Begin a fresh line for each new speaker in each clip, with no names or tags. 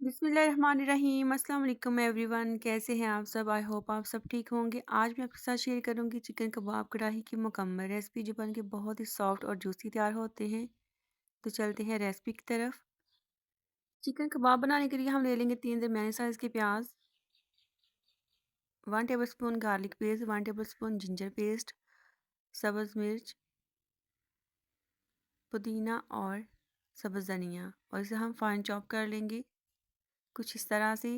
बिस्मिल्लाहिर्रहमानिर्रहीम। अस्सलाम वालेकुम एवरीवन, कैसे हैं आप सब? आई होप आप सब ठीक होंगे। आज मैं आपके साथ शेयर करूंगी चिकन कबाब कढ़ाई की मुकम्मल रेसिपी जो बन के बहुत ही सॉफ्ट और जूसी तैयार होते हैं। तो चलते हैं रेसिपी की तरफ। चिकन कबाब बनाने के लिए हम ले लेंगे 3 दरमियाने साइज़ के प्याज, 1 tablespoon garlic paste, 1 tablespoon ginger paste, सब्ज़ मिर्च, पुदीना और सब्ज़ धनिया, और इसे हम फाइन चॉप कर लेंगे कुछ इस तरह से।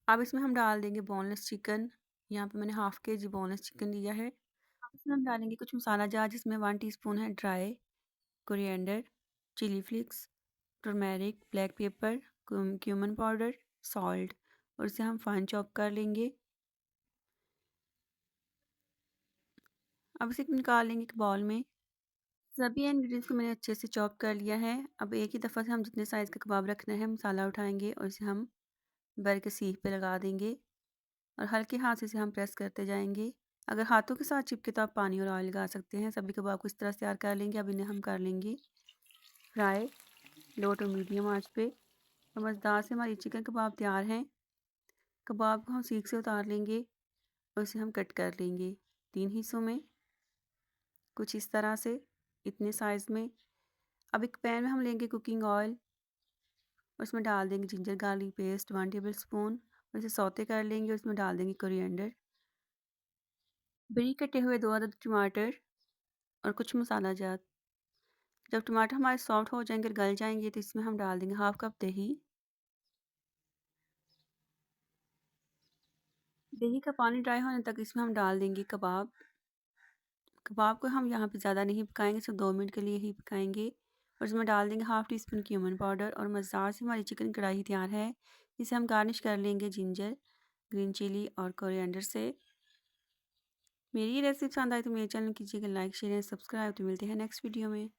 अब इसमें हम डाल देंगे बोनलेस चिकन। यहाँ पे मैंने हाफ के जी बोनलेस चिकन लिया है। अब इसमें हम डालेंगे कुछ मसाला जार, जिसमें 1 टीस्पून है dry coriander, chili flakes, turmeric, black pepper, cumin powder, salt, और इसे हम फाइन चॉप कर लेंगे। अब इसे निकाल लेंगे एक बाउल में। सभी इंग्रेडिएंट्स को मैंने अच्छे से चॉप कर लिया है। अब एक ही दफ़ा से हम जितने साइज़ का कबाब रखना है मसाला उठाएंगे और इसे हम भर के सीख पे लगा देंगे और हल्के हाथ से इसे हम प्रेस करते जाएंगे। अगर हाथों के साथ चिपके तो आप पानी और ऑयल लगा सकते हैं। सभी कबाब को इस तरह से तैयार कर लेंगे। अब इन्हें हम कर लेंगे फ्राई लो टू मीडियम आंच पे। और मज़ेदार से हमारी चिकन कबाब तैयार हैं। कबाब को हम सीख से उतार लेंगे और इसे हम कट कर लेंगे 3 हिस्सों में, कुछ इस तरह से, इतने साइज़ में। अब एक पैन में हम लेंगे कुकिंग ऑयल और उसमें डाल देंगे ginger garlic paste 1 table spoon और इसे सौते कर लेंगे। और उसमें डाल देंगे कोरिएंडर, बारीक कटे हुए 2 अदद टमाटर और कुछ मसाला जात। जब टमाटर हमारे सॉफ्ट हो जाएंगे और गल जाएंगे तो इसमें हम डाल देंगे हाफ कप दही। दही का पानी ड्राई होने तक इसमें हम डाल देंगे कबाब। कबाब को हम यहाँ पे ज़्यादा नहीं पकाएंगे, सिर्फ 2 मिनट के लिए ही पकाएंगे। और इसमें डाल देंगे half tea spoon cumin powder और मज़ेदार से हमारी चिकन कढ़ाई तैयार है। इसे हम गार्निश कर लेंगे जिंजर, ग्रीन चिली और कोरिएंडर से। मेरी ये रेसिपी पसंद आई तो मेरे चैनल कीजिएगा लाइक, शेयर एंड सब्सक्राइब। तो मिलते हैं नेक्स्ट वीडियो में।